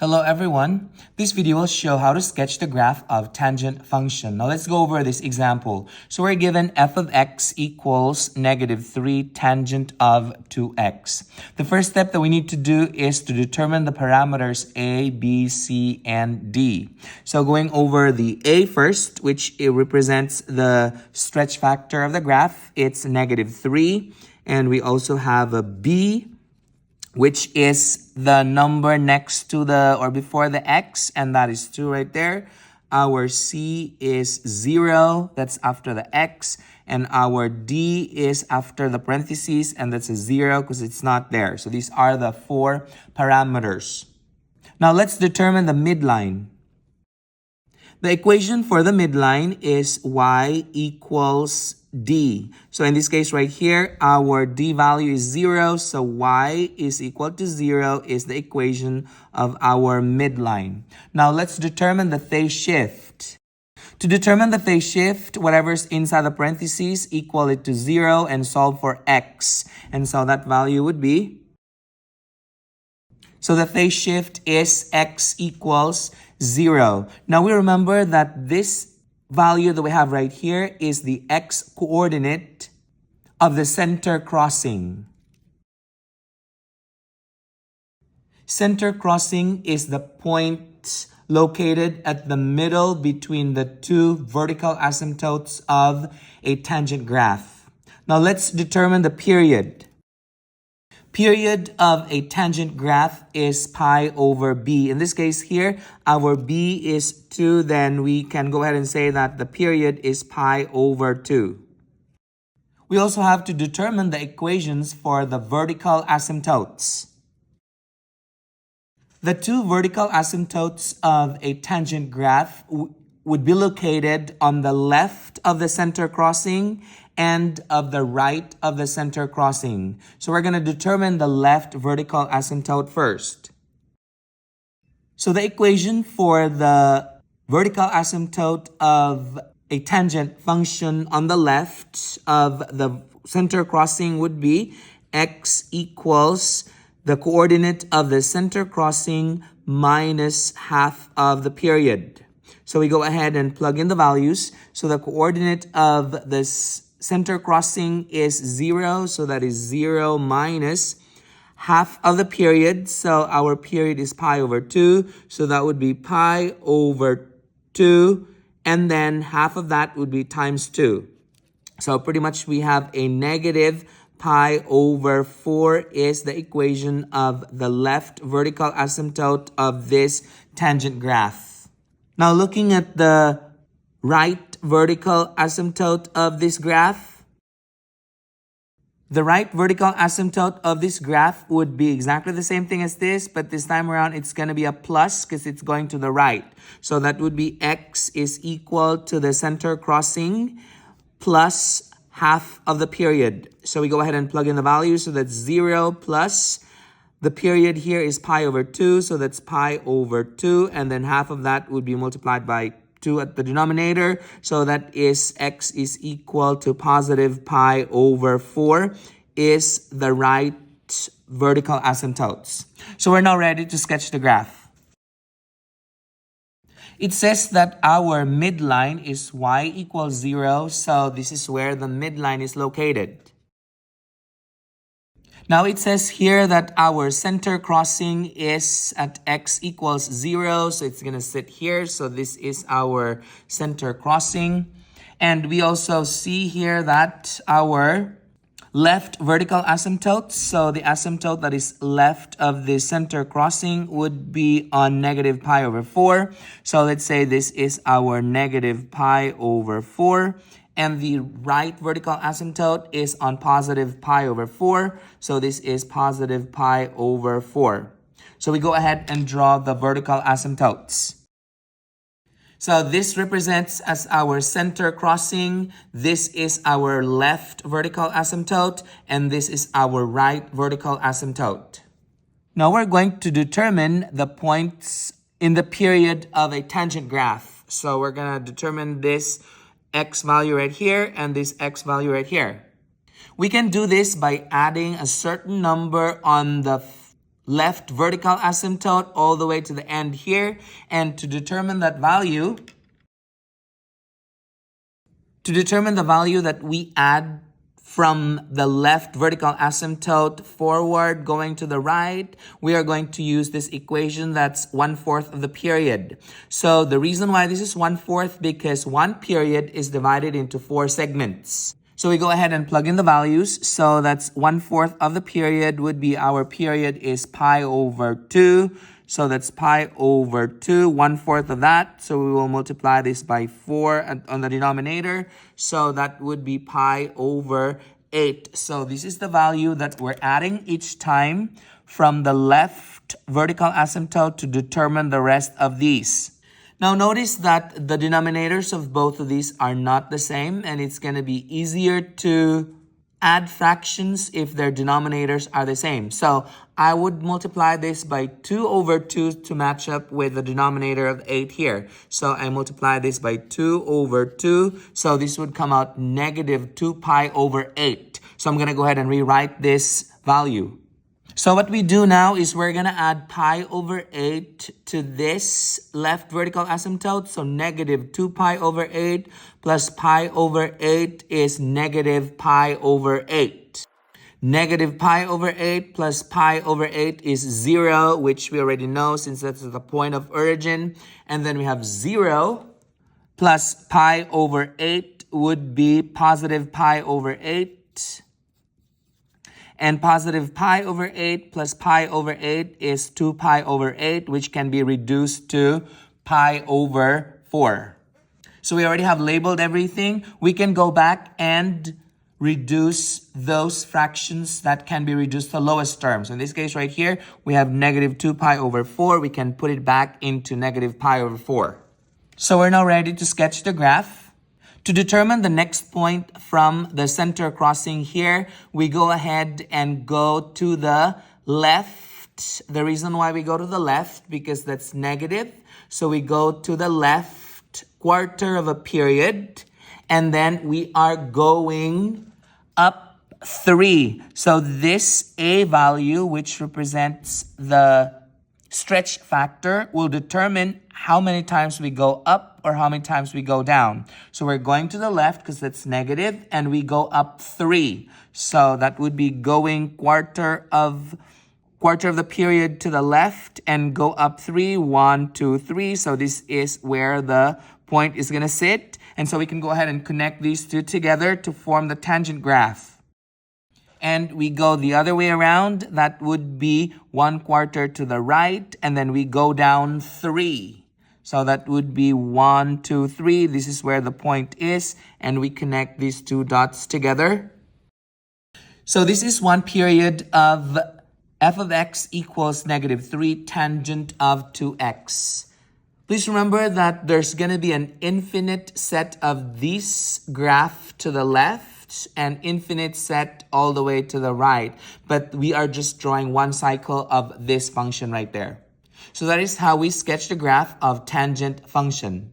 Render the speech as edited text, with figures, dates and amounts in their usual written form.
Hello everyone. This video will show how to sketch the graph of tangent function. Now let's go over this example. So we're given f of x equals -3 tangent of 2x. The first step that we need to do is to determine the parameters a, b, c, and d. So going over the a first, which it represents the stretch factor of the graph, it's -3. And we also have a b, which is the number next to the or before the x, and that is 2 right there. Our c is 0, that's after the x, and our d is after the parentheses, and that's a 0 because it's not there. So these are the 4 parameters. Now let's determine the midline. The equation for the midline is y equals d. So in this case right here, our d value is 0. So y is equal to 0 is the equation of our midline. Now let's determine the phase shift. To determine the phase shift, whatever's inside the parentheses, equal it to 0 and solve for x. And so that value would be, so the phase shift is x equals 0. Now we remember that this value that we have right here is the x coordinate of the center crossing. Center crossing is the point located at the middle between the two vertical asymptotes of a tangent graph. Now let's determine the period. Period of a tangent graph is pi over b. In this case here, our b is 2, then we can go ahead and say that the period is pi over 2. We also have to determine the equations for the vertical asymptotes. The two vertical asymptotes of a tangent graph would be located on the left of the center crossing and of the right of the center crossing. So we're going to determine the left vertical asymptote first. So the equation for the vertical asymptote of a tangent function on the left of the center crossing would be x equals the coordinate of the center crossing minus half of the period. So we go ahead and plug in the values. So the coordinate of this center crossing is 0, so that is 0 minus half of the period. So our period is pi over 2, so that would be pi over 2, and then half of that would be times 2. So pretty much we have a negative pi over 4 is the equation of the left vertical asymptote of this tangent graph. Now looking at the right vertical asymptote of this graph. The right vertical asymptote of this graph would be exactly the same thing as this, but this time around it's going to be a plus because it's going to the right. So that would be x is equal to the center crossing plus half of the period. So we go ahead and plug in the values. So that's 0 plus the period here is pi over 2. So that's pi over 2. And then half of that would be multiplied by 2 at the denominator. So that is x is equal to positive pi over 4 is the right vertical asymptotes. So we're now ready to sketch the graph. It says that our midline is y equals 0. So this is where the midline is located. Now it says here that our center crossing is at x equals 0. So it's going to sit here. So this is our center crossing. And we also see here that our left vertical asymptote, so the asymptote that is left of the center crossing would be on negative pi over 4. So let's say this is our negative pi over 4. And the right vertical asymptote is on positive pi over 4. So this is positive pi over 4. So we go ahead and draw the vertical asymptotes. So this represents as our center crossing. This is our left vertical asymptote. And this is our right vertical asymptote. Now we're going to determine the points in the period of a tangent graph. So we're going to determine this x value right here and this x value right here. We can do this by adding a certain number on the left vertical asymptote all the way to the end here. And to determine that value, that we add from the left vertical asymptote forward going to the right, we are going to use this equation that's 1/4 of the period. So the reason why this is 1/4, because one period is divided into 4 segments. So we go ahead and plug in the values. So that's 1/4 of the period would be, our period is pi over 2. So that's pi over 2, 1/4 of that. So we will multiply this by 4 on the denominator. So that would be pi over 8. So this is the value that we're adding each time from the left vertical asymptote to determine the rest of these. Now notice that the denominators of both of these are not the same, and it's going to be easier to add fractions if their denominators are the same. So I would multiply this by 2 over 2 to match up with the denominator of 8 here. So I multiply this by 2 over 2. So this would come out negative 2 pi over 8. So I'm going to go ahead and rewrite this value. So what we do now is we're going to add pi over 8 to this left vertical asymptote. So negative 2 pi over 8 plus pi over 8 is negative pi over 8. Negative pi over 8 plus pi over 8 is 0, which we already know since that's the point of origin. And then we have 0 plus pi over 8 would be positive pi over 8. And positive pi over 8 plus pi over 8 is 2 pi over 8, which can be reduced to pi over 4. So we already have labeled everything. We can go back and reduce those fractions that can be reduced to lowest terms. In this case right here, we have negative 2 pi over 4. We can put it back into negative pi over 4. So we're now ready to sketch the graph. To determine the next point from the center crossing here, we go ahead and go to the left. The reason why we go to the left, because that's negative. So we go to the left quarter of a period, and then we are going up 3. So this A value, which represents the stretch factor, will determine how many times we go up or how many times we go down. So we're going to the left because that's negative, and we go up 3. So that would be going quarter of the period to the left and go up 3. 1, 2, 3. So this is where the point is going to sit. And so we can go ahead and connect these two together to form the tangent graph. And we go the other way around. That would be 1/4 to the right, and then we go down 3. So that would be 1, 2, 3. This is where the point is, and we connect these two dots together. So this is one period of f of x equals negative 3 tangent of 2x. Please remember that there's going to be an infinite set of this graph to the left and infinite set all the way to the right. But we are just drawing one cycle of this function right there. So that is how we sketch the graph of tangent function.